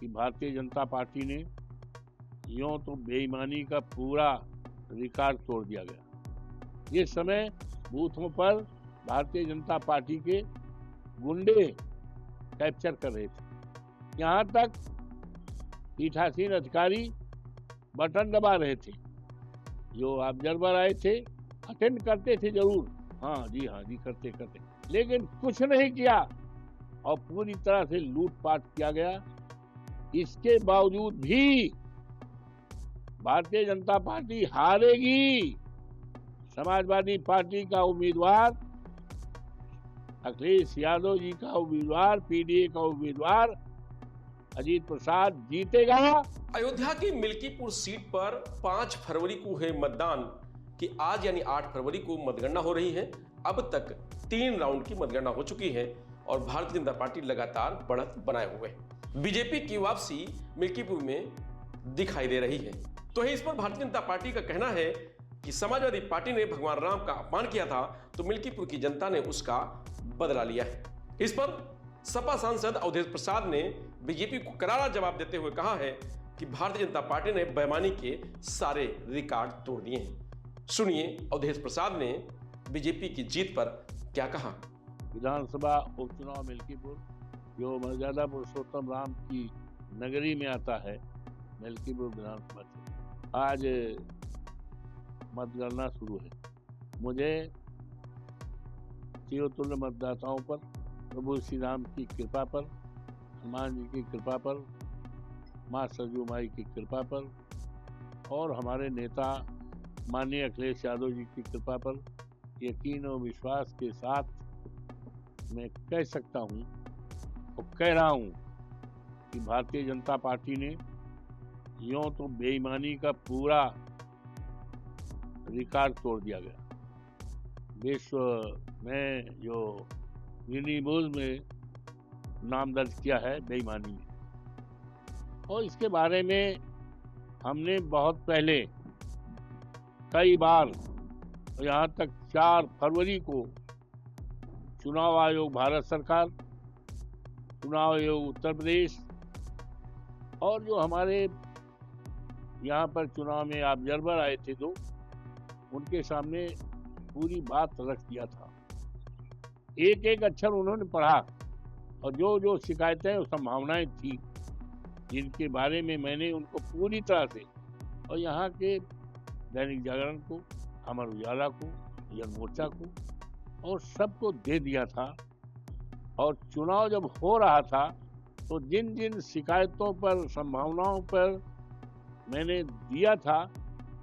कि भारतीय जनता पार्टी ने यूं तो बेईमानी का पूरा रिकॉर्ड तोड़ दिया गया। ये समय बूथों पर भारतीय जनता पार्टी के गुंडे कैप्चर कर रहे थे। यहाँ तक पीठासीन अधिकारी बटन दबा रहे थे। जो ऑब्जर्वर आए थे अटेंड करते थे जरूर, हाँ जी करते, लेकिन कुछ नहीं किया और पूरी तरह से लूटपाट किया गया। इसके बावजूद भी भारतीय जनता पार्टी हारेगी। समाजवादी पार्टी का उम्मीदवार, अखिलेश यादव जी का उम्मीदवार, पीडीए का उम्मीदवार अजीत प्रसाद जीतेगा। अयोध्या की मिल्कीपुर सीट पर 5 फरवरी को है मतदान कि आज यानी 8 फरवरी को मतगणना हो रही है। अब तक 3 राउंड की मतगणना हो चुकी है और भारतीय जनता पार्टी लगातार बढ़त बनाए हुए है। बीजेपी की वापसी मिल्कीपुर में दिखाई दे रही है। तो है इस पर भारतीय जनता पार्टी का कहना है कि समाजवादी पार्टी ने भगवान राम का अपमान किया था तो मिल्कीपुर की जनता ने उसका बदला लिया है। इस पर सपा सांसद अवधेश प्रसाद ने बीजेपी को करारा जवाब देते हुए कहा है कि भारतीय जनता पार्टी ने बेईमानी के सारे रिकॉर्ड तोड़ दिए हैं। सुनिए अवधेश प्रसाद ने बीजेपी की जीत पर क्या कहा। विधानसभा उपचुनाव मिल्कीपुर जो मर्यादा पुरुषोत्तम राम की नगरी में आता है, मिल्कीपुर विधानसभा क्षेत्र, आज मतगणना शुरू है। मुझे चिरतुल्य मतदाताओं पर, प्रभु श्री राम की कृपा पर, हनुमान जी की कृपा पर, माँ सरयू माई की कृपा पर और हमारे नेता माननीय अखिलेश यादव जी की कृपा पर यकीन और विश्वास के साथ मैं कह सकता हूँ और कह रहा हूँ कि भारतीय जनता पार्टी ने यूं तो बेईमानी का पूरा रिकॉर्ड तोड़ दिया गया। विश्व में जो यूनिबुज में नाम दर्ज किया है बेईमानी में, और इसके बारे में हमने बहुत पहले कई बार, यहाँ तक 4 फरवरी को चुनाव आयोग भारत सरकार, चुनाव आयोग उत्तर प्रदेश और जो हमारे यहाँ पर चुनाव में ऑब्जर्वर आए थे तो उनके सामने पूरी बात रख दिया था। एक एक अक्षर उन्होंने पढ़ा और जो जो शिकायतें और संभावनाएं थी जिनके बारे में मैंने उनको पूरी तरह से, और यहाँ के दैनिक जागरण को, अमर उजाला को, जन मोर्चा को और सबको दे दिया था। और चुनाव जब हो रहा था तो जिन जिन शिकायतों पर, संभावनाओं पर मैंने दिया था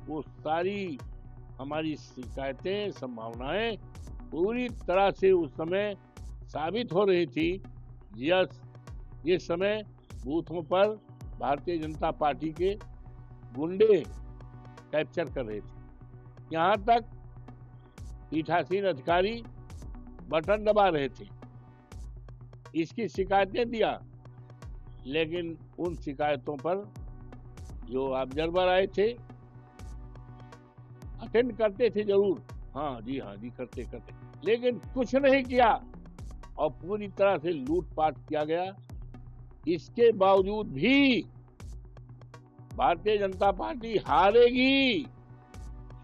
वो सारी हमारी शिकायतें, संभावनाएं पूरी तरह से उस समय साबित हो रही थी। ये समय बूथों पर भारतीय जनता पार्टी के गुंडे कैप्चर कर रहे थे। यहाँ तक पीठासीन अधिकारी बटन दबा रहे थे। इसकी शिकायतें दिया, लेकिन उन शिकायतों पर जो ऑब्जर्वर आए थे अटेंड करते थे जरूर, हाँ जी करते, लेकिन कुछ नहीं किया और पूरी तरह से लूटपाट किया गया। इसके बावजूद भी भारतीय जनता पार्टी हारेगी।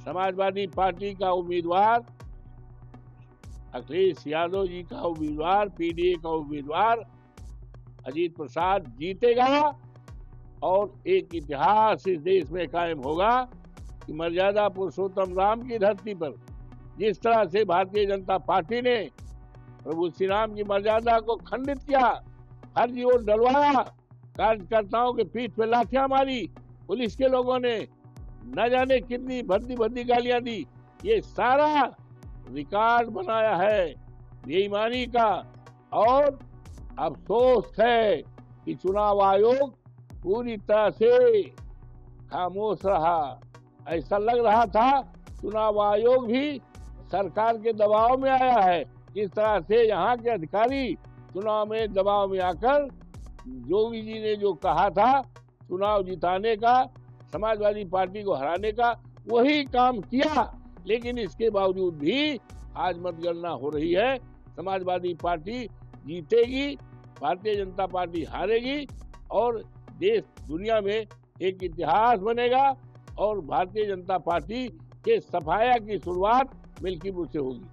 समाजवादी पार्टी का उम्मीदवार, अखिलेश यादव जी का उम्मीदवार, पीडीए का उम्मीदवार अजीत प्रसाद जीतेगा और एक इतिहास इस देश में कायम होगा कि मर्यादा पुरुषोत्तम राम की धरती पर जिस तरह से भारतीय जनता पार्टी ने प्रभु श्री राम की मर्यादा को खंडित किया, हर ओर डलवाया, कार्यकर्ताओं के पीठ पे लाठियां मारी, पुलिस के लोगों ने न जाने कितनी भद्दी गालियां दी, ये सारा रिकॉर्ड बनाया है बेईमानी का। और अफसोस है कि चुनाव आयोग पूरी तरह से खामोश रहा। ऐसा लग रहा था चुनाव आयोग भी सरकार के दबाव में आया है। इस तरह से यहाँ के अधिकारी चुनाव में दबाव में आकर योगी जी ने जो कहा था चुनाव जिताने का, समाजवादी पार्टी को हराने का, वही काम किया। लेकिन इसके बावजूद भी आज मतगणना हो रही है, समाजवादी पार्टी जीतेगी, भारतीय जनता पार्टी हारेगी और देश दुनिया में एक इतिहास बनेगा और भारतीय जनता पार्टी के सफाया की शुरुआत मिल्कीपुर से होगी।